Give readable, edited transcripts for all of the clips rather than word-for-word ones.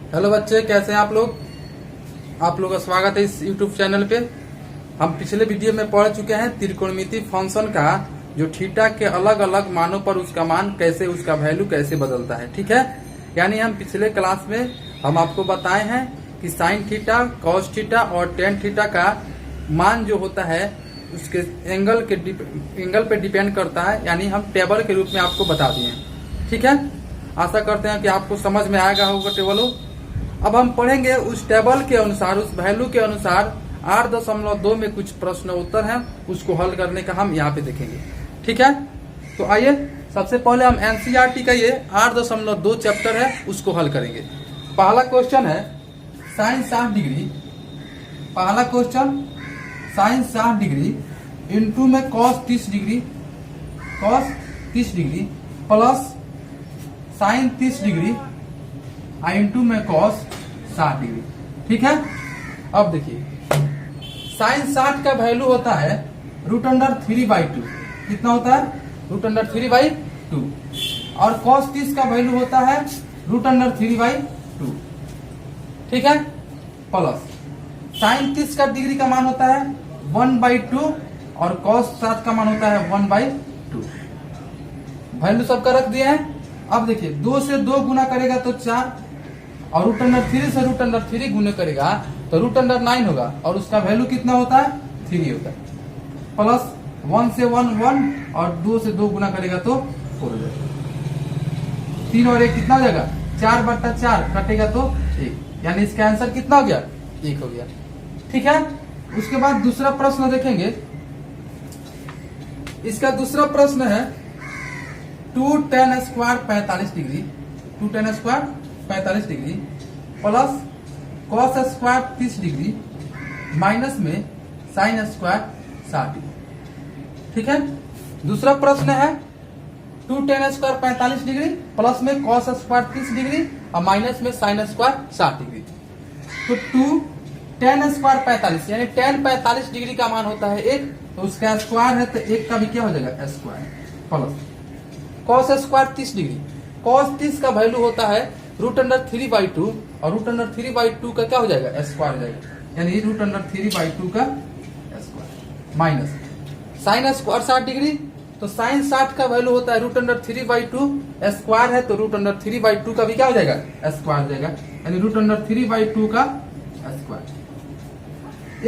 Hello बच्चे, कैसे हैं आप लोग का स्वागत है इस YouTube चैनल पे। हम पिछले वीडियो में पढ़ चुके हैं त्रिकोणमिति फंक्शन का, जो थीटा के अलग अलग मानों पर उसका मान कैसे, उसका वैल्यू कैसे बदलता है। ठीक है, यानी हम पिछले क्लास में हम आपको बताए हैं कि साइन थीटा, कॉस थीटा और टेन थीटा का मान जो होता है उसके एंगल पे डिपेंड करता है, यानी हम टेबल के रूप में आपको बता दिए हैं। ठीक है, आशा करते हैं कि आपको समझ में आएगा होगा टेबल। अब हम पढ़ेंगे उस टेबल के अनुसार, उस वैल्यू के अनुसार 8.2 में कुछ प्रश्न उत्तर हैं, उसको हल करने का हम यहाँ पे देखेंगे। ठीक है, तो आइए सबसे पहले हम एनसीईआरटी का ये 8.2 चैप्टर है उसको हल करेंगे। पहला क्वेश्चन है साइन 60 डिग्री। पहला क्वेश्चन साइन 60 डिग्री इंटू में cos 30 degree, cos 30 degree plus sign 30 degree into में कॉस 60 डिग्री। ठीक है, अब देखिए साइन 60 का वैल्यू होता है √3/2। कितना होता है? √3/2। और कॉस 30 का वैल्यू होता है √3/2। ठीक है, प्लस साइन 30 का डिग्री का मान होता है 1/2 और कॉस 60 का मान होता है 1/2। वैल्यू सबका रख दिए हैं। अब देखिए 2 से 2 गुना करेगा तो 4 और √3 से √3 गुना करेगा तो √9 होगा और उसका वैल्यू कितना होता है? 3 होता है। प्लस 1 से 1 1 और 2 से 2 गुना करेगा तो 4 हो जाएगा। 3 और 1 कितना हो जाएगा? 4/4 कटेगा तो 1, यानी इसका आंसर कितना हो गया? 1 हो गया। ठीक है, उसके बाद दूसरा प्रश्न देखेंगे। इसका दूसरा प्रश्न है 2 tan square 45 degree, 2 tan square 45 degree plus cos square 30 degree minus में साइन स्क्वायर 60 डिग्री। ठीक है, दूसरा प्रश्न है 2 tan स्क्वायर 45 डिग्री प्लस में कॉस स्क्वायर 30 डिग्री और माइनस में साइन स्क्वायर 60 डिग्री। तो 2 tan स्क्वायर 45 यानी tan 45 डिग्री का मान होता है 1, तो उसका स्क्वायर है तो 1 का भी क्या हो जाएगा? Square plus cos square 30 degree, cos 30 का वैल्यू होता है √3/2 और √3/2 का क्या हो जाएगा? स्क्वायर हो जाएगा, यानी √3/2 का square minus sine square 60 degree. तो साइन 60 का वैल्यू होता है √3/2, स्क्वायर है तो √3/2 का भी क्या हो जाएगा? स्क्वायर हो जाएगा, यानी √3/2 का स्क्वायर।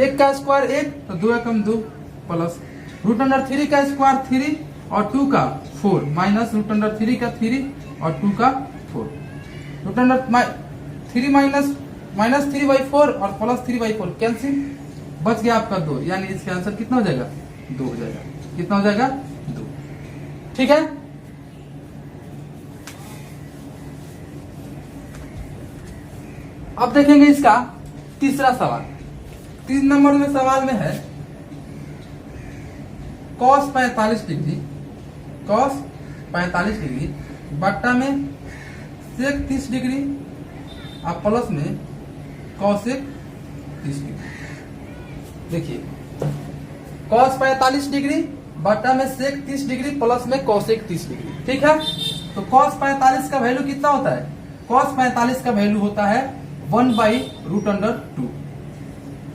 1 का स्क्वायर 1 तो 2 एकम 2 प्लस √3 का स्क्वायर 3 और 2 का 4 माइनस √3 का 3 और 2 का 4। √3 माइनस 3/4 और प्लस 3/4 कैंसिल, बच गया आपका 2, यानी इसका आंसर कितना हो जाएगा? 2 हो जाएगा। कितना हो जाएगा? 2। ठीक है, अब देखेंगे इसका तीसरा सवाल। 3 नंबर में सवाल में है कॉस 45 डिग्री, कॉस 45 डिग्री बट्टा में सेक 30 डिग्री और प्लस में कॉसेक 30 डिग्री। देखिए कॉस 45 डिग्री बट्टा में सेक 30 डिग्री प्लस में कॉसेक 30 डिग्री। ठीक है, तो कॉस 45 का वैल्यू कितना होता है? कॉस 45 का वैल्यू होता है 1/√2।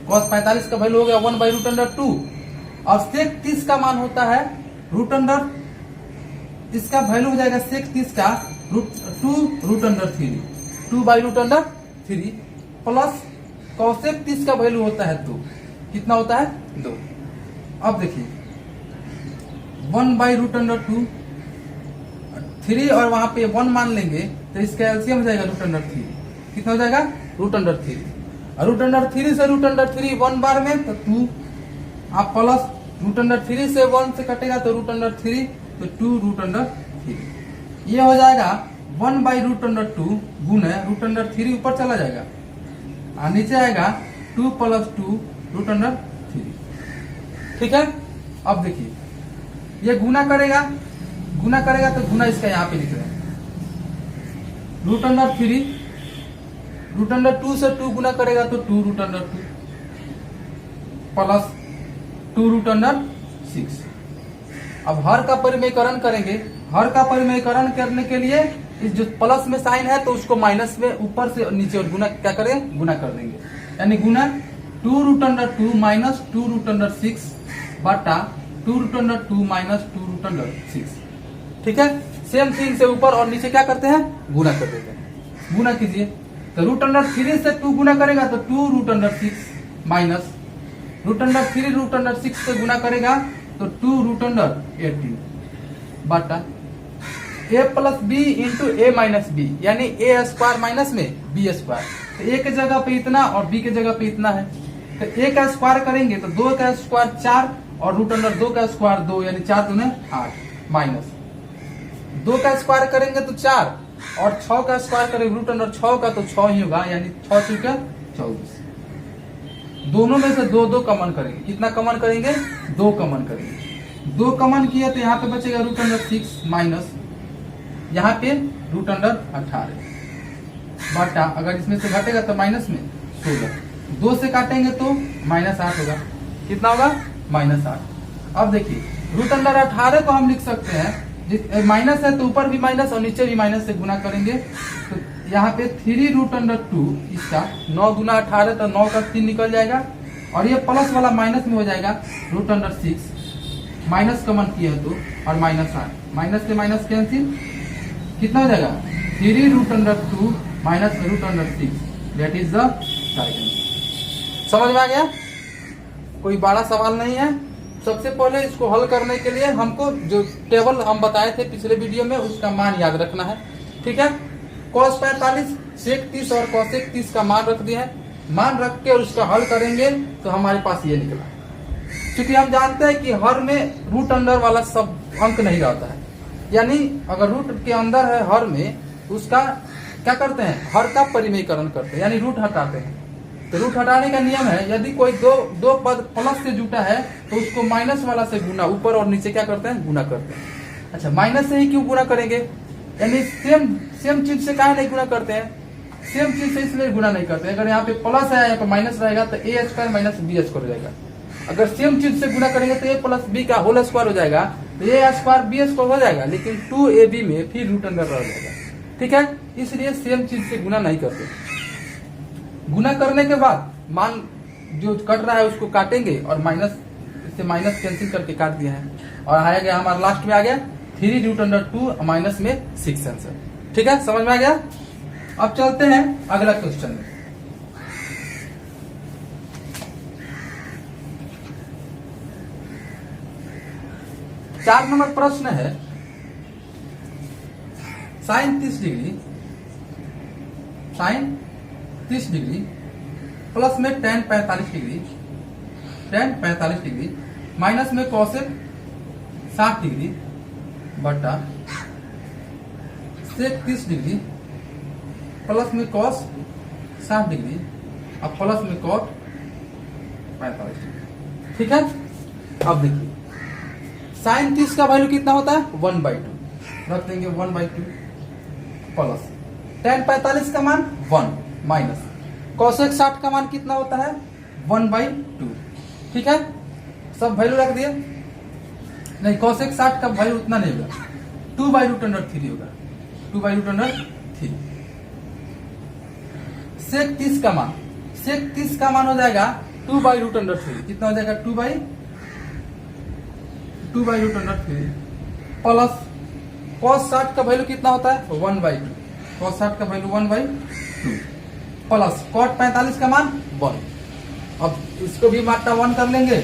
कॉस 45 का वैल्यू हो गया 1/√2 और सेक 30 का मान होता है इसका वैल्यू हो जाएगा सेक 30 का 2√3, 2/√3 प्लस कॉसेक 30 का वैल्यू होता है 2। कितना होता है? 2। अब देखिए 1/√2 3 और वहां पे 1 मान लेंगे तो इसका एलसीएम हो जाएगा √3। कितना हो जाएगा? √3 और √3 से √3 1 बार में तो 2 आप प्लस √3 से 1 से कटेगा तो √3 तो 2√3 ये हो जाएगा 1/√2 गुने √3 ऊपर चला जाएगा और नीचे आएगा 2 + 2√3। ठीक है, अब देखिए ये गुना करेगा तो गुना इसका यहाँ पे लिख रहे हैं √2 से 2 गुना करेगा तो 2√2 प्लस 2√6। अब हर का परिमेयकरण करेंगे। हर का परिमेयकरण करने के लिए इस जो प्लस में साइन है तो उसको माइनस में ऊपर से नीचे और गुना क्या करें, गुना कर देंगे, यानी गुना 2√2 माइनस 2√6 बटा 2√2 माइनस 2√6। ठीक है, सेम थिंग से ऊपर और नीचे क्या करते हैं, गुना कर देते हैं। गुना कीजिए तो √3 से 2 गुना करेगा तो 2√6 माइनस √3 √6 से गुना करेगा तो 2√18 बटा a plus B into A minus B, यानी ए स्क्वायर माइनस में बी स्क्वायर। तो ए के जगह पे इतना और बी के जगह पे इतना है, तो ए का स्क्वायर करेंगे तो 2 का स्क्वायर 4 और √2 का स्क्वायर 2, यानी 4 दूने 8 माइनस 2 का स्क्वायर करेंगे तो 4 और 6 का स्क्वायर करेंगे √6 का तो 6 ही होगा, यानी 6 चुके 24। दोनों में से 2 कॉमन करेंगे, कितना कॉमन करेंगे, 2 कॉमन करेंगे। 2 कॉमन किया तो यहाँ पे बचेगा √6 माइनस यहाँ पे √18 बटा, अगर इसमें से घटेगा तो माइनस में 16, 2 से काटेंगे तो -8 होगा, कितना होगा, -8। अब देखिए √18 को हम लिख सकते हैं, माइनस है तो ऊपर भी माइनस और नीचे भी माइनस से गुना करेंगे, तो यहाँ पे 3√2 इसका 9 गुना 18 तो 9 का 3 निकल जाएगा, और ये प्लस वाला माइनस में हो जाएगा √6 माइनस कॉमन किया है तो, और -8 माइनस से माइनस कैंसिल, कितना हो जाएगा 3√2 minus √6, that is the right answer. समझ में आ गया, कोई बड़ा सवाल नहीं है। सबसे पहले इसको हल करने के लिए हमको जो टेबल हम बताए थे पिछले वीडियो में उसका मान याद रखना है। ठीक है, cos 45 sec 30 और cosec 30 का मान रख दिया है, मान रख के उसका हल करेंगे तो हमारे पास ये निकला। क्योंकि हम जानते हैं कि हर में रूट अंडर वाला सब अंक नहीं रहता है, यानी अगर रूट के अंदर है हर में, उसका क्या करते हैं, हर का परिमेयकरण करते हैं, यानी रूट हटाते हैं। तो रूट हटाने का नियम है, यदि कोई दो पद प्लस से जुटा है तो उसको माइनस वाला से गुना, ऊपर और नीचे क्या करते हैं, गुना करते हैं। अच्छा, माइनस से ही क्यों गुना करेंगे, यानी सेम चीज से काहे नहीं गुना करते हैं, सेम चीज से इसलिए गुना नहीं करते। अगर यहाँ पे प्लस है, यहाँ पे माइनस रहेगा तो ए स्क्वायर माइनस बी स्क्वायर हो जाएगा। अगर सेम चीज से गुना करेंगे तो ए प्लस बी का होल स्क्वायर हो जाएगा, तो ए स्क्वायर बी स्क्वायर हो जाएगा, लेकिन 2ab में फिर रूट अंडर रह जाएगा। ठीक है, इसलिए सेम चीज से गुना नहीं करते। गुना करने के बाद मान जो कट रहा है उसको काटेंगे, और माइनस से माइनस कैंसिल करके काट दिया है, और आया गया हमारा लास्ट में आ गया 3√2 माइनस में 6 आंसर। ठीक है, समझ में आ गया। अब चलते हैं अगला क्वेश्चन में। चार नंबर प्रश्न है, साइन 30 डिग्री प्लस में tan 45 डिग्री माइनस में cosec 60 डिग्री बटा sec 30 डिग्री प्लस में cos 60 डिग्री और प्लस में cot 45 डिग्री। ठीक है, अब देखिए साइन 30 का वैल्यू कितना होता है, 1/2 रख देंगे, 1/2 प्लस tan 45 का मान 1 माइनस cosec 60 का मान कितना होता है, 1/2। ठीक है, सब वैल्यू रख दिए, नहीं cosec 60 का वैल्यू उतना नहीं होगा, 2/√3 होगा, 2/√3। sec 30 का मान हो जाएगा 2/√3, कितना हो जाएगा 2/√3 प्लस cos 60 का वैल्यू कितना होता है, 1/2, cos 60 का वैल्यू 1/2 प्लस cot 45 का मान 1। अब इसको भी बाटा 1 कर लेंगे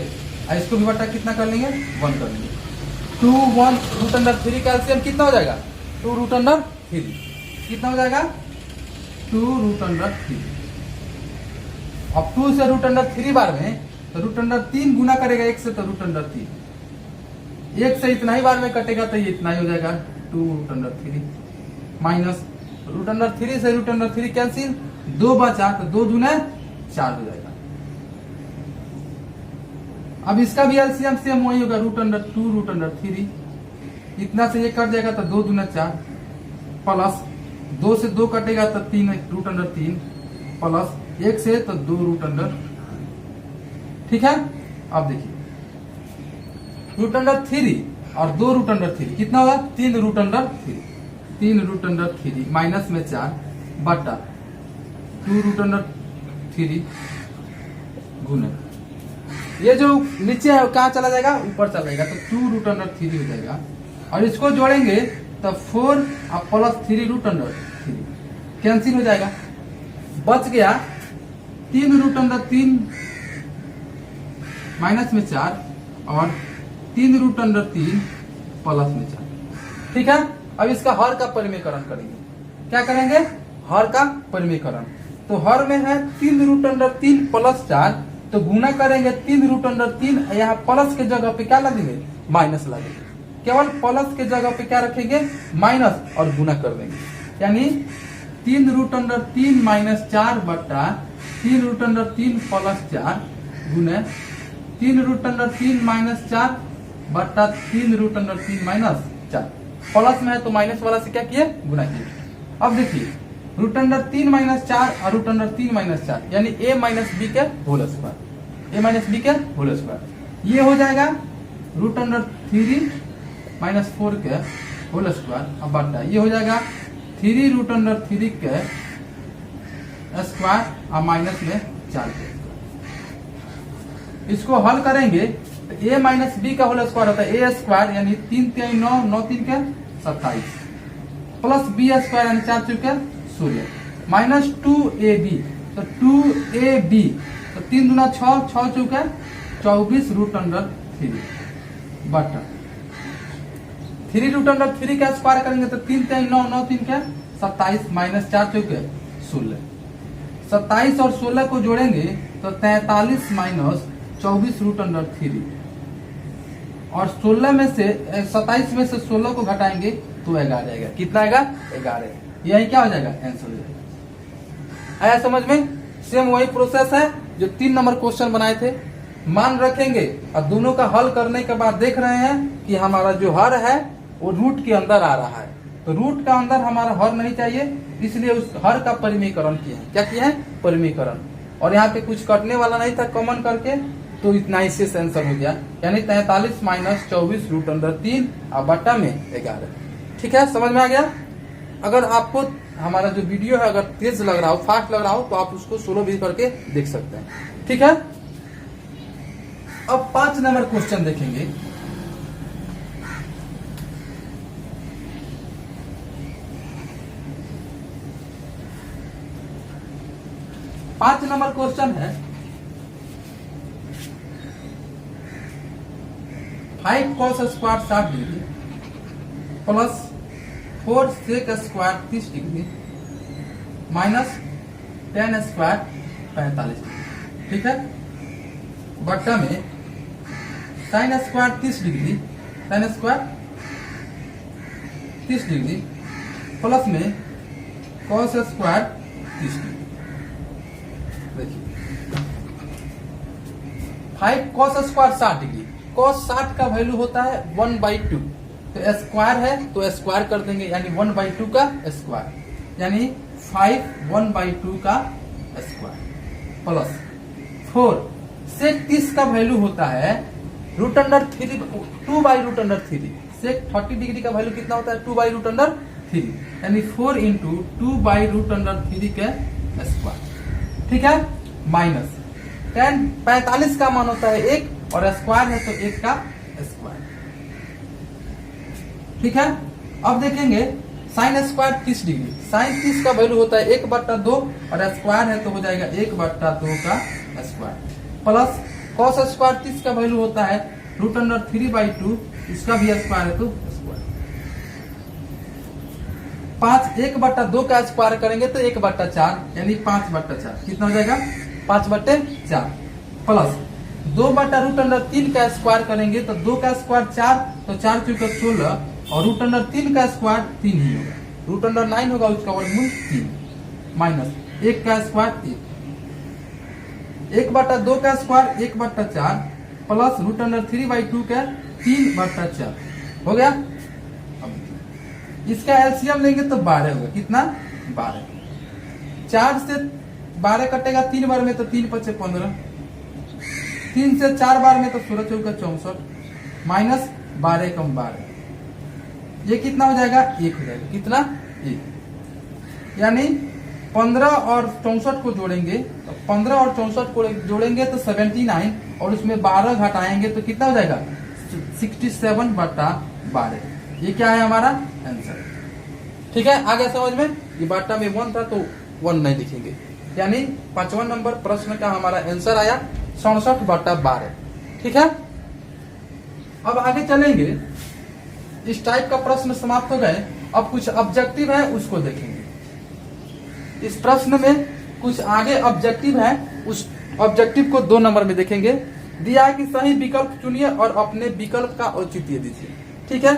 और इसको भी बाटा कितना कर लेंगे, 1 कर लेंगे। 2 1 √3 का एलसीएम कितना हो जाएगा, 2√3 कितना हो जाएगा, 2√3। अब 2 से √3 बार में तो √3 गुना करेगा 1 से, तो √3 1 से इतना ही बार में कटेगा तो ये इतना ही हो जाएगा 2√3 माइनस √3 से √3 कैंसिल, 2 बचा तो 2 दूना 4 हो जाएगा। अब इसका भी एलसीएम सेम वही होगा, √2 इतना से ये कट जाएगा तो 2 दूना 4 प्लस 2 से 2 कटेगा तो 3 √3 प्लस 1 से तो 2 ठीक है। अब देखिए √3 और 2 √3 कितना होगा, 3 √3 3√3 माइनस में 4 बटा 2√3 गुने ये जो नीचे है कहाँ चला जाएगा, ऊपर चला जाएगा, तो 2√3 हो जाएगा। और इसको जोड़ेंगे तो 4 और प्लस 3√3 कैंसिल हो जाएगा, बच गया 3√3 माइनस में 4 और 3√3 प्लस में 4। ठीक है, अब इसका हर का परिमेयकरण करेंगे। क्या करेंगे, हर का परिमेयकरण। तो हर में है 3√3 प्लस 4, तो गुना करेंगे 3√3, यहाँ प्लस के जगह पे क्या लगेंगे, माइनस लगेंगे। केवल प्लस के जगह पे क्या रखेंगे, माइनस, और गुना कर देंगे। यानी 3√3 माइनस 4 बटा 3√3 प्लस 4 गुने 3√3 माइनस 4 बटा 3√3 माइनस 4। प्लस में है तो माइनस वाला से क्या किए, गुना किए। अब देखिए √3 माइनस 4 और √3 माइनस 4 यानी a माइनस बी के whole square, a minus B के होल स्क्वायर। ये हो जाएगा √3 माइनस 4 के होल स्क्वायर। अब बटा ये हो जाएगा 3√3 के स्क्वायर और माइनस में 4 के। इसको हल करेंगे तो a माइनस बी का होल स्क्वायर होता है a स्क्वायर यानी 3 3 9 9 3 के 27 प्लस बी स्क्वायर यानी 4 चुके 16 माइनस 2ab, तो 2ab तो 3 दूना 6 6 चुके 24√3 बटा 3√3 का स्क्वायर करेंगे तो 3 3 9 9 3 के 27 माइनस 4 चुके 16। 27 और 16 को जोड़ेंगे तो 43 माइनस 24√3 और 16 में से 27 में से 16 को घटाएंगे तो 11 आएगा। कितना आएगा, 11। यही क्या हो जाएगा, आंसर हो जाएगा। आया समझ में। सेम वही प्रोसेस है जो 3 नंबर क्वेश्चन बनाए थे। मान रखेंगे और दोनों का हल करने के बाद देख रहे हैं कि हमारा जो हर है वो रूट के अंदर आ रहा है, तो रूट का अंदर हमारा हर नहीं चाहिए, इसलिए उस हर का परिमेयकरण किया है। क्या किया है, परिमेयकरण। और यहाँ पे कुछ कटने वाला नहीं था कॉमन करके, तो इतना इससे आंसर हो गया। यानी 43 माइनस 24√3 और बट्टा में 11। ठीक है, समझ में आ गया। अगर आपको हमारा जो वीडियो है अगर तेज लग रहा हो, फास्ट लग रहा हो, तो आप उसको स्लो भी करके देख सकते हैं। ठीक है, अब 5 नंबर क्वेश्चन देखेंगे। पांच नंबर क्वेश्चन है 5 cos square 60 degree plus 4 sec square 30 degree minus 10 square 45 degree. ठीक है, बट्टा में sin square 30 degree, sin square 30 degree plus में cos स्क्वायर 30 डिग्री। देखिए 5 cos स्क्वायर 60 डिग्री, cos 60 का वैल्यू होता है 1/2, तो स्क्वायर है तो स्क्वायर कर देंगे, यानी 1/2 का स्क्वायर, यानी 5 1/2 का स्क्वायर प्लस 4 sec 30 का वैल्यू होता है √3 2/√3। sec 30 डिग्री का वैल्यू कितना होता है, 2/√3, यानी 4 × 2/√3 के स्क्वायर। ठीक है, माइनस 10 45 का मान होता है 1 और स्क्वायर है तो 1 का स्क्वायर। ठीक है, अब देखेंगे sin स्क्वायर 30 डिग्री, sin 30 का वैल्यू होता है 1/2 और स्क्वायर है तो हो जाएगा 1/2 का स्क्वायर प्लस cos स्क्वायर 30 का वैल्यू होता है √3/2, इसका भी स्क्वायर है तो स्क्वायर। 5 1/2 का स्क्वायर करेंगे तो 1/4 यानी 5/4 कितना हो जाएगा, 5/4 प्लस 2/√3 का स्क्वायर करेंगे तो 2 का स्क्वायर 4, तो 4 चुके 16 और √3 का स्क्वायर 3 ही होगा, √9 होगा उसका वर्गमूल 3 माइनस 1 का स्क्वायर 1/2 का स्क्वायर 1/4 प्लस √3/2 का 3/4 हो गया। इसका एलसीएम लेंगे तो 12 होगा, कितना 12। 4 से 12 कटेगा 3 बार में तो 3 × 5 = 15, 3 से 4 बार में तो 16 × 4 = 64 माइनस 12 × 12 ये कितना हो जाएगा, 1 हो जाएगा। कितना, 1। यानी 15 और 64 को जोड़ेंगे, तो 15 और 64 को जोड़ेंगे तो 79, और उसमें 12 घटाएंगे तो कितना हो जाएगा, 67/12। ये क्या है हमारा आंसर। ठीक है, आगे समझ में। ये बाटा में 1 था तो 1 नहीं लिखेंगे, यानी 5वां नंबर प्रश्न का हमारा आंसर आया 67/12। ठीक है, अब आगे चलेंगे। इस टाइप का प्रश्न समाप्त हो गए। अब कुछ ऑब्जेक्टिव है उसको देखेंगे। इस प्रश्न में कुछ आगे ऑब्जेक्टिव है, उस ऑब्जेक्टिव को 2 नंबर में देखेंगे। दिया है कि सही विकल्प चुनिए और अपने विकल्प का औचित्य दीजिए। ठीक है,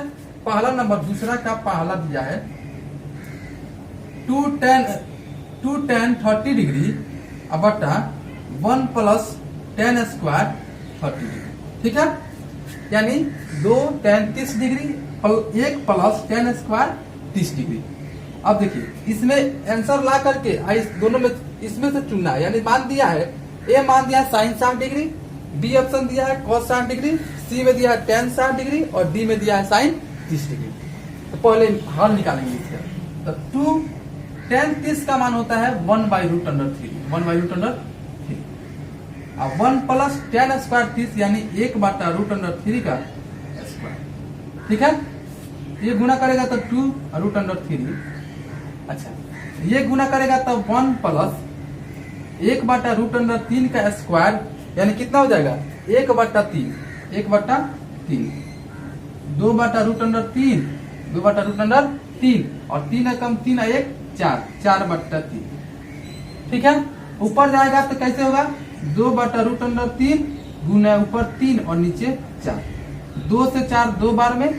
पहला नंबर, दूसरा का पहला दिया है 2 tan 30 डिग्री बटा 1 + tan स्क्वायर 30 डिग्री। ठीक है, यानी 2 tan 30 डिग्री और 1 + tan स्क्वायर 30 डिग्री। अब देखिए, इसमें आंसर ला करके इस दोनों में इसमें से चुनना है। यानी मान दिया है, ए मान दिया है sin 60 डिग्री, बी ऑप्शन दिया है cos 60 डिग्री, सी में दिया है tan 60 डिग्री और डी में दिया है sin 30 डिग्री। तो पहले हल निकालेंगे इसका। तो 2 tan 30 का मान होता है 1/√3, 1/√3। अब 1 + tan स्क्वायर 30 यानी 1/√3 का स्क्वायर। ठीक है, ये गुना करेगा तो 2√3। अच्छा, ये गुना करेगा तो 1 + 1/√3 का स्क्वायर, यानी कितना हो जाएगा, 1/3, 1/3, 2/√3, 2/√3 और 3 कम 3 1 4, 4/3। ठीक है, ऊपर जाएगा तो कैसे होगा, 2/√3 गुना ऊपर 3 और नीचे 4, 2 से 4 2 बार में,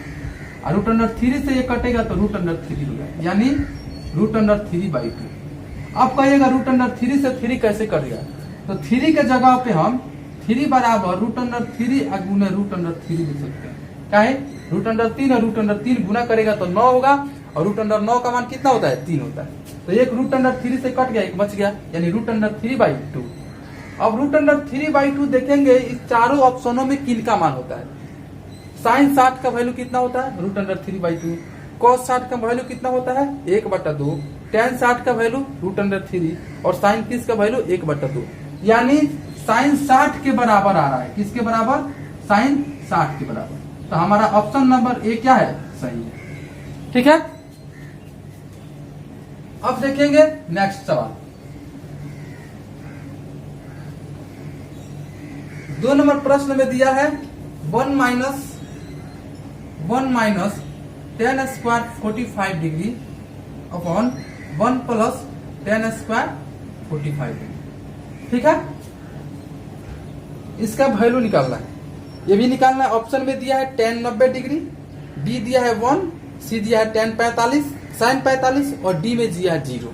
और √3 से ये कटेगा तो √3 होगा, यानी √3/2। अब कहिएगा √3 से 3 कैसे कटेगा, तो 3 के जगह पे हम 3 बराबर √3 गुना √3 लिख सकते हैं। क्या है, √3 और √3 गुना करेगा तो 9 होगा, और √9 का मान कितना होता है, 3 होता है। तो एक √3 से कट गया, एक बच गया, यानी √3/2। अब √3/2 देखेंगे इस चारों ऑप्शनों में किनका मान होता है। sin 60 का वैल्यू कितना होता है, √3/2। cos 60 का वैल्यू कितना होता है, 1/2। tan 60 का वैल्यू √3 और sin 30 का वैल्यू 1/2। यानी sin 60 के बराबर आ रहा है। किसके बराबर, sin 60 के बराबर। तो हमारा ऑप्शन नंबर ए क्या है, सही है। ठीक है, अब देखेंगे नेक्स्ट सवाल। 2 नंबर प्रश्न में दिया है 1 - tan square 45 degree upon 1 + tan square 45 degree. ठीक है, इसका वैल्यू निकालना है, ये भी निकालना है। ऑप्शन में दिया है tan 90 डिग्री, बी दिया है 1, सी दिया है tan 45, sin 45 और डी में दिया है 0।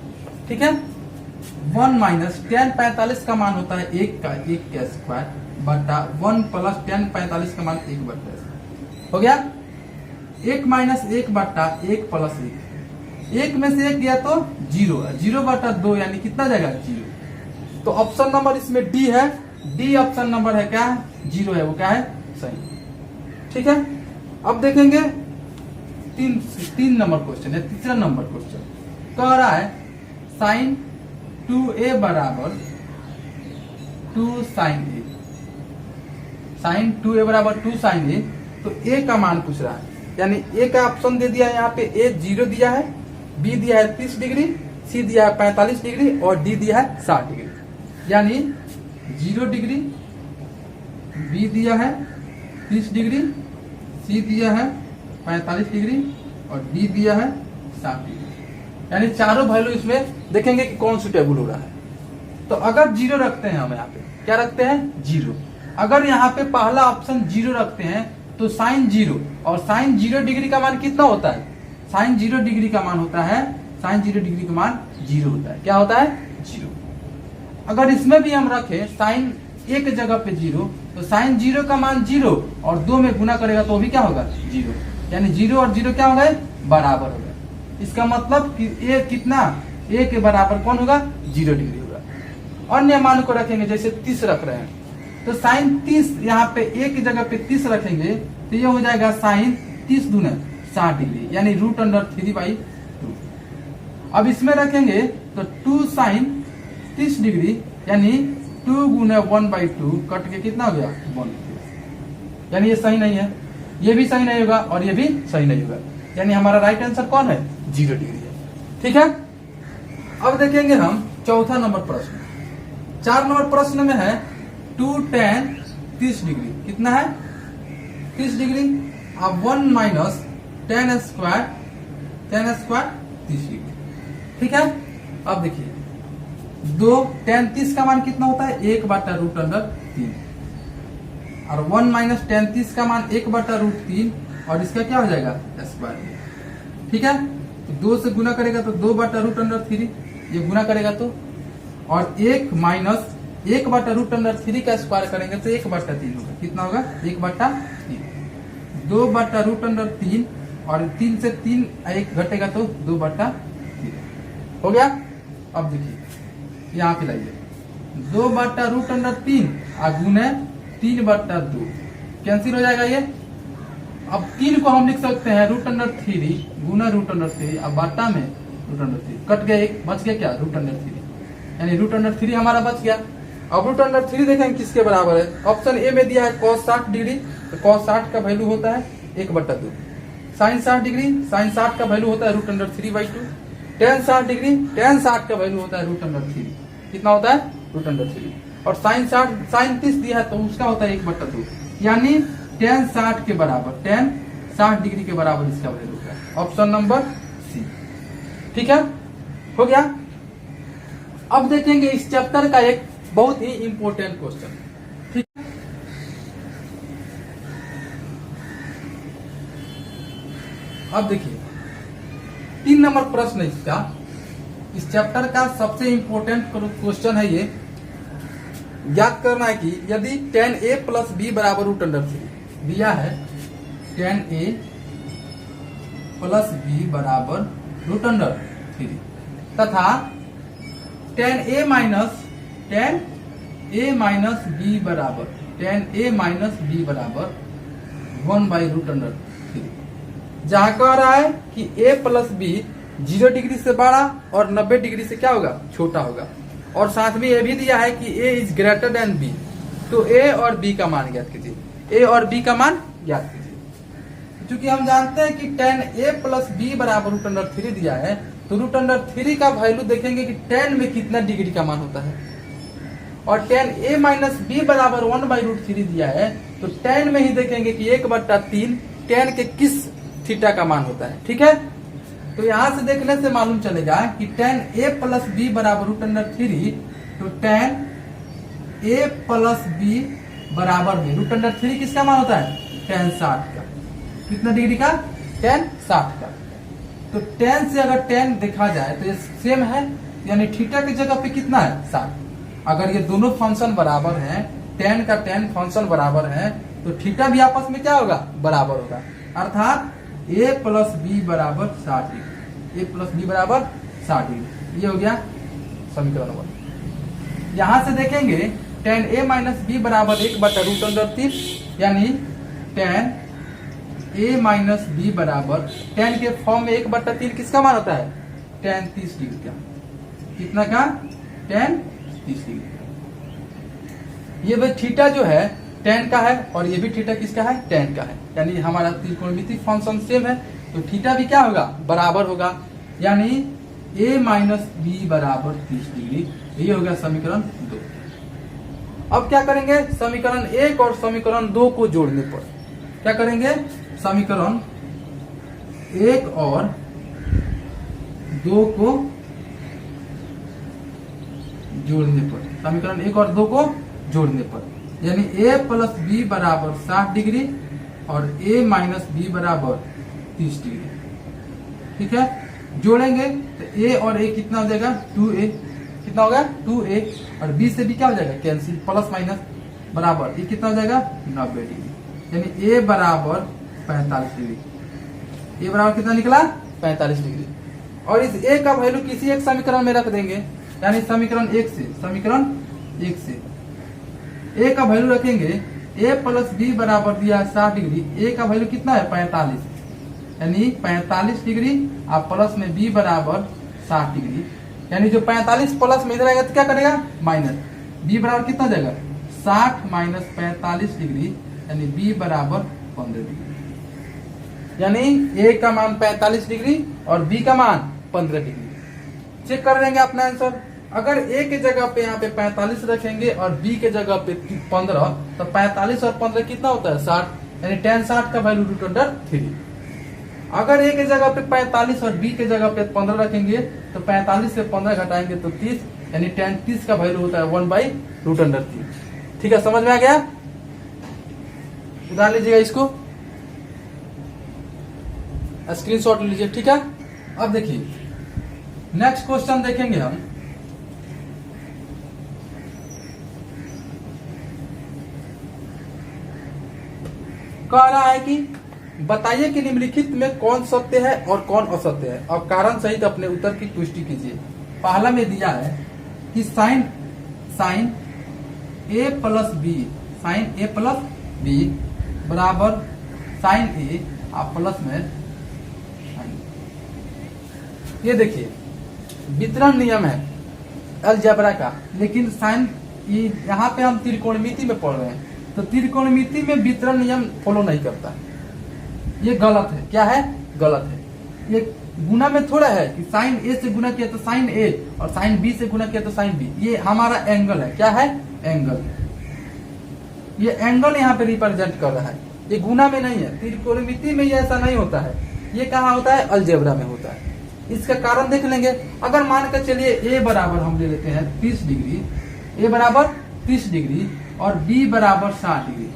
ठीक है, 1 - tan 45 का मान होता है 1 का स्क्वायर बटा 1 + tan 45 का मान 1/1 हो गया। 1 - 1 बटा 1 + 1, 1 में से 1 गया तो 0, 0/2 यानी कितना जाएगा, 0। तो ऑप्शन नंबर इसमें डी है, डी ऑप्शन नंबर है क्या, 0 है, वो क्या है, सही। ठीक है, अब देखेंगे 3 नंबर क्वेश्चन है, तीसरा नंबर क्वेश्चन कह रहा है sin 2a बराबर 2 sin a, sin 2a बराबर 2 sin a। तो a का मान पूछ रहा है, यानी a का ऑप्शन दे दिया है, यहाँ पे a 0 दिया है, b दिया है 30 डिग्री, c दिया है 45 डिग्री और d दिया है 60 डिग्री। यानी 0 डिग्री, b दिया है 30 डिग्री, c दिया है 45 डिग्री और d दिया है 60 डिग्री। यानी चारों वैल्यू इसमें देखेंगे कि कौन सुटेबल हो रहा है। तो अगर 0 रखते हैं, हम यहाँ पे क्या रखते हैं, 0। अगर यहाँ पे पहला ऑप्शन 0 रखते हैं तो sin 0, और sin 0 डिग्री का मान कितना होता है, sin 0 डिग्री का मान होता है, sin 0 डिग्री का मान 0 होता है। क्या होता है, 0। अगर इसमें भी हम रखें sin एक जगह पे 0, तो sin 0 का मान 0 और 2 में गुना करेगा तो भी क्या होगा, 0। यानी 0 और 0 क्या हो गए, बराबर हो गए। इसका मतलब कि a कितना, a के बराबर कौन होगा, 0 डिग्री होगा। अन्य मान को रखेंगे, जैसे 30 रख रहे हैं तो sin 30 यहाँ पे a की जगह पे 30 रखेंगे तो ये हो जाएगा sin 30 दूना 60 डिग्री, यानी √3/2। अब इसमें रखेंगे तो 2 sin 30 डिग्री, यानी 2 गुना 1/2 कट के कितना हो गया 1, यानी ये सही नहीं है, ये भी सही नहीं होगा और ये भी सही नहीं होगा, यानी हमारा राइट आंसर कौन है 0 डिग्री है। ठीक है, अब देखेंगे हम चौथा नंबर प्रश्न। 4 नंबर प्रश्न में है 2 tan 30 डिग्री, कितना है 30 डिग्री। अब 1 माइनस tan स्क्वायर 30 डिग्री। ठीक है, अब देखिए 2 tan 30 का मान कितना होता है 1/√3, और 1 माइनस tan 30 का मान 1/√3, और इसका क्या हो जाएगा स्क्वायर। ठीक है, तो 2 से गुना करेगा तो 2/√3, ये गुना करेगा तो, और 1 माइनस 1/√3 का स्क्वायर करेंगे तो 1/3 होगा, कितना होगा 1/3, 2/√3, और 3 से 3 1 घटेगा तो 2/3 हो गया। अब देखिए यहाँ पे लाइए 2/√3 गुने 3/2 कैंसिल हो जाएगा ये। अब 3 को हम लिख सकते हैं √3 गुना √3, अब बाटा में √3 कट गया, एक बच गया क्या √3, यानी √3 हमारा बच गया। अब √3 देखेंगे किसके बराबर है। ऑप्शन ए में दिया है cos 60 डिग्री, तो cos 60 का वैल्यू होता है 1/2। sin 60 डिग्री, sin 60 का वैल्यू होता है √3/2। tan 60 डिग्री, tan 60 का वैल्यू होता है √3, कितना होता है √3। और sin 30 दिया है तो उसका होता है 1/2, यानी tan 60 के बराबर, tan 60 डिग्री के बराबर इसका वैल्यू होता है। Option number C. ठीक है, हो गया। अब देखेंगे इस चैप्टर का एक बहुत ही इंपॉर्टेंट क्वेश्चन। ठीक है, अब देखिए 3 नंबर प्रश्न है इसका। इस चैप्टर का सबसे इंपॉर्टेंट क्वेश्चन है ये। याद करना है कि यदि tan a + b बराबर √3 दिया है, tan a + b बराबर √3, तथा tan a माइनस b बराबर 1/√3, जहां कह रहा है कि a + b 0 डिग्री से बड़ा और 90 डिग्री से क्या होगा छोटा होगा, और साथ में ये भी दिया है कि a is greater than b, तो a और b का मान ज्ञात कीजिए, a और b का मान ज्ञात कीजिए। क्योंकि हम जानते हैं कि tan a + b बराबर √3 दिया है, तो √3 का वैल्यू देखेंगे कि tan में कितना डिग्री का मान होता है, और tan a माइनस b बराबर 1/√3 दिया है, तो tan में ही देखेंगे कि 1/3 tan के किस थीटा का मान होता है। ठीक है, तो यहां से देखने से मालूम चलेगा कि tan a + b बराबर √3, तो tan a + b बराबर में √3 किसका मान होता है tan 60 का, कितना डिग्री का tan 60 का। तो tan से अगर tan देखा जाए तो ये सेम है, यानी थीटा की जगह पे कितना है 60। अगर ये दोनों फंक्शन बराबर हैं, tan का tan फंक्शन बराबर है, तो थीटा भी आपस में क्या होगा बराबर होगा, अर्थात a + b बराबर 60 डिग्री, a + b बराबर 60 डिग्री। ये हो गया समीकरण नंबर। यहां से देखेंगे tan a माइनस b बराबर 1/√3, यानी tan a माइनस b बराबर tan के फॉर्म में 1/3 किसका मान होता है tan 30 डिग्री का, कितना का tan 30 डिग्री। ये भाई थीटा जो है tan का है, और ये भी थीटा किसका है tan का है, यानी हमारा त्रिकोणमिति फंक्शन सेम है, तो थीटा भी क्या होगा बराबर होगा, यानी a माइनस b बराबर 30 डिग्री। ये हो गया समीकरण 2। अब क्या करेंगे, समीकरण 1 और समीकरण 2 को जोड़ने पर क्या करेंगे, समीकरण 1 और 2 को जोड़ने पर, समीकरण 1 और 2 को जोड़ने पर, यानी a + b बराबर 60 डिग्री और a माइनस b बराबर 30 डिग्री। ठीक है, जोड़ेंगे तो a और a कितना हो जाएगा 2a, कितना होगा 2a, और b से b क्या हो जाएगा कैंसिल, प्लस माइनस बराबर ये कितना हो जाएगा 90 डिग्री, यानी a बराबर 45 डिग्री। a बराबर कितना निकला 45 डिग्री। और इस a का वैल्यू किसी एक समीकरण में रख देंगे, यानी समीकरण 1 से a का वैल्यू रखेंगे, a + b बराबर दिया है 60 डिग्री, a का वैल्यू कितना है 45, यानी 45 डिग्री और प्लस में बी बराबर 60 डिग्री। यानी जो 45 प्लस में इधर आएगा तो क्या करेगा माइनस, बी बराबर कितना हो जाएगा 60 माइनस 45 डिग्री यानी बी बराबर 15 डिग्री। यानी ए का मान 45 डिग्री और बी का मान 15 डिग्री। चेक कर लेंगे अपना आंसर। अगर ए के जगह पे यहाँ पे 45 रखेंगे और बी के जगह पे 15 तो 45 और 15 कितना होता है 60, यानी tan 60 का वैल्यू √3। अगर ए के जगह पे 45 और बी के जगह पे 15 रखेंगे तो 45 से 15 घटाएंगे तो 30, यानी tan 30 का वैल्यू होता है 1/√3। ठीक है, समझ में आ गया? उतार लीजिएगा इसको, स्क्रीनशॉट लीजिए। ठीक है, अब देखिए नेक्स्ट क्वेश्चन देखेंगे हम। कह रहा है कि बताइए कि निम्नलिखित में कौन सत्य है और कौन असत्य है। अब कारण सहित अपने उत्तर की पुष्टि कीजिए। पहला में दिया है कि साइन ए प्लस बी बराबर साइन ए और प्लस में साइन। ये देखिए वितरण नियम है अलजेब्रा का, लेकिन साइन यहाँ पे हम त्रिकोणमिति में पढ़ रहे हैं तो त्रिकोणमिति में वितरण नियम फॉलो नहीं करता। ये गलत है। क्या है? गलत है। ये गुना में थोड़ा है कि साइन ए से गुना किया तो साइन ए और साइन बी से गुना किया तो साइन बी। ये हमारा एंगल है। क्या है? एंगल। ये एंगल यहाँ पे रिप्रेजेंट कर रहा है, ये गुना में नहीं है। त्रिकोणमिति में ये ऐसा नहीं होता है। ये कहाँ होता है? अलजेब्रा में होता है। इसका कारण देख लेंगे। अगर मान कर चलिए ए बराबर हम ले लेते हैं 30 डिग्री, ए बराबर 30 डिग्री और बी बराबर 60 डिग्री।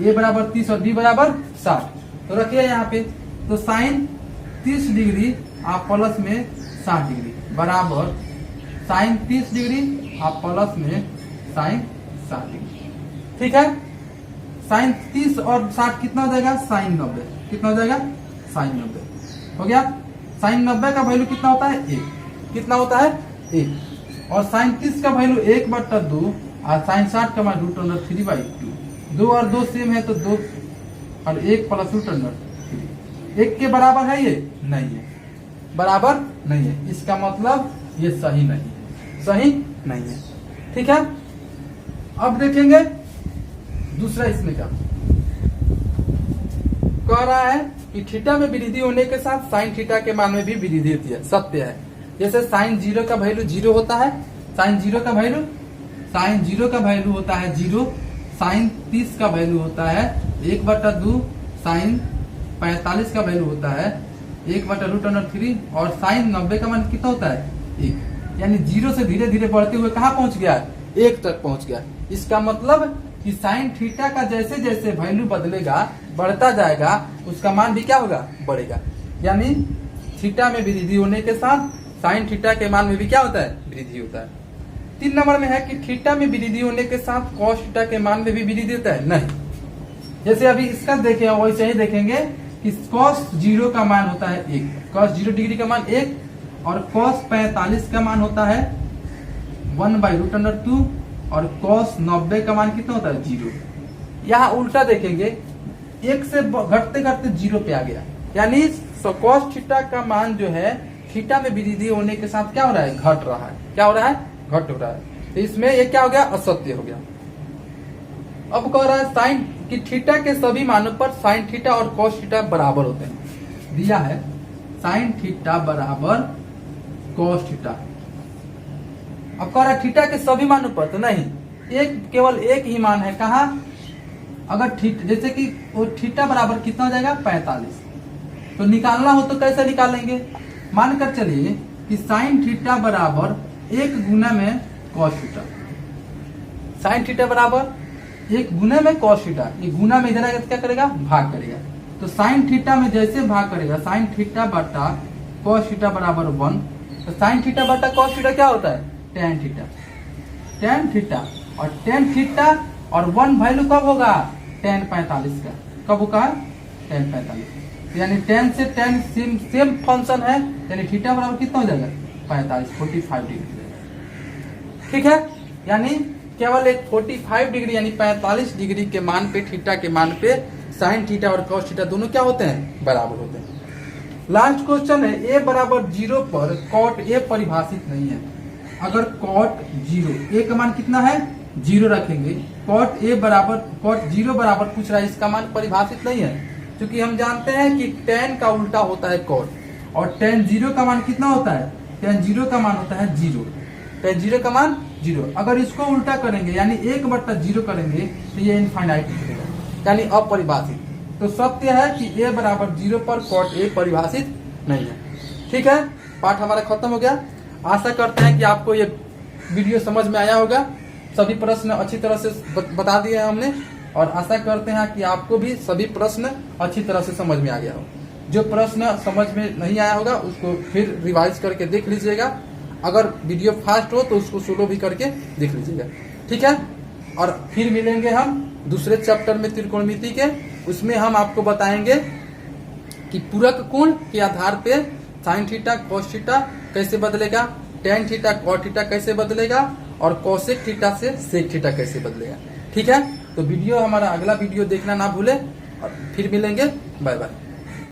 ए बराबर 30 और बी बराबर 60 तो रखिए यहाँ पे। तो साइन 30 डिग्री आप प्लस में 60 डिग्री बराबर साइन 30 डिग्री आप प्लस में साइन 60 डिग्री। ठीक है, साइन 30 और 60 कितना हो जाएगा? साइन 90। कितना हो जाएगा? साइन 90 हो गया। साइन 90 का वैल्यू कितना होता है? 1। कितना होता है? 1। और साइन 30 का वैल्यू 1/2 और साइन 60 का मान √3/2। 2 और 2 सेम है तो 2 और 1 प्लस √3। 1 के बराबर है ये? नहीं है, बराबर नहीं है। इसका मतलब ये सही नहीं है, सही नहीं है। ठीक है, अब देखेंगे दूसरा इसमें क्या कह रहा है कि थीटा में वृद्धि होने के साथ साइन थीटा के मान में भी वृद्धि होती है। सत्य है। जैसे साइन 0 का वैल्यू 0 होता है, साइन 0 का वैल्यू होता है 0। साइन 30 का वैल्यू होता है 1/2। साइन 45 का वैल्यू होता है 1/√3 और साइन 90 का मान कितना होता है? 1। यानी 0 से धीरे धीरे बढ़ते हुए कहाँ पहुंच गया? 1 तक पहुंच गया। इसका मतलब कि साइन थीटा का जैसे जैसे वैल्यू बदलेगा, बढ़ता जाएगा, उसका मान भी क्या होगा? बढ़ेगा। यानी थीटा में वृद्धि होने के साथ साइन थीटा के मान में भी क्या होता है? वृद्धि होता है। 3 नंबर में है कि थीटा में वृद्धि होने के साथ कॉस थीटा के मान में भी वृद्धि होता है? नहीं। जैसे अभी इसका देखें वैसे ही देखेंगे कि कॉस 0 का मान होता है 1, कॉस 0 डिग्री का मान 1 और कॉस 45 का मान होता है 1/√2 और कॉस 90 का मान कितना होता है? 0। यहाँ उल्टा देखेंगे, 1 से घटते घटते 0 पे आ गया। यानी कॉस थीटा का मान जो है थीटा में वृद्धि होने के साथ क्या हो रहा है? घट रहा है। क्या हो रहा है? घट हो रहा है। तो इसमें ये क्या हो गया? असत्य हो गया। अब कह रहा है साइन कि थीटा के सभी मानों पर साइन थीटा और कॉस थीटा बराबर होते हैं। दिया है साइन थीटा बराबर कॉस थीटा। अब कह रहा है थीटा के सभी मानों पर, तो नहीं, केवल एक ही मान है। कहा? अगर जैसे कि वो थीटा बराबर कितना हो जाएगा? 45। तो निकालना हो तो कैसे निकालेंगे? मानकर चलिए कि साइन थीटा बराबर 1 गुना में कॉस थीटा। साइन थीटा बराबर 1 गुना में कॉस थीटा। ये गुना में इधर आएगा तो क्या करेगा? भाग करेगा। तो साइन थीटा में जैसे भाग करेगा, साइन थीटा बटा कॉस थीटा बराबर 1। तो साइन थीटा बटा कॉस थीटा क्या होता है? tan theta. tan थीटा और tan थीटा और 1 वैल्यू कब होगा? tan 45 का। कब होगा? tan 45। यानी tan से tan सेम फंक्शन है, यानी थीटा बराबर कितना हो जाएगा? 45 डिग्री। ठीक है, यानी केवल एक 45 डिग्री यानी 45 डिग्री के मान पे थीटा के मान पे साइन थीटा और कॉस थीटा दोनों क्या होते हैं, बराबर होते हैं। लास्ट क्वेश्चन है, ए बराबर 0 पर कॉट ए परिभाषित नहीं है। अगर कॉट 0, ए का मान कितना है 0 रखेंगे, कॉट ए बराबर कॉट 0 बराबर पूछ रहा है, इसका मान परिभाषित नहीं है, क्योंकि हम जानते हैं कि tan का उल्टा होता है cot, और tan 0 का मान कितना होता है, tan 0 का मान होता है 0, tan 0 का मान 0। अगर इसको उल्टा करेंगे यानी 1/0 करेंगे तो ये इनफाइनाइट निकलेगा, यानी अपरिभाषित। तो सत्य है कि a बराबर 0 पर cot a परिभाषित नहीं है। ठीक है, पाठ हमारा खत्म हो गया। आशा करते हैं कि आपको ये वीडियो समझ में आया होगा। सभी प्रश्न अच्छी तरह से बता दिए हैं हमने, और आशा करते हैं कि आपको भी सभी प्रश्न अच्छी तरह से समझ में आ गया हो। जो प्रश्न समझ में नहीं आया होगा उसको फिर रिवाइज करके देख लीजिएगा। अगर वीडियो फास्ट हो तो उसको स्लो भी करके देख लीजिएगा। ठीक है, और फिर मिलेंगे हम दूसरे चैप्टर में त्रिकोणमिति के। उसमें हम आपको बताएंगे कि पूरक कोण के आधार पे साइन थीटा कॉस थीटा कैसे बदलेगा, टेन थीटा कॉट थीटा कैसे बदलेगा, और कोसेक थीटा से सेक थीटा कैसे बदलेगा। ठीक है, तो वीडियो हमारा अगला वीडियो देखना ना भूले, और फिर मिलेंगे। Bye bye.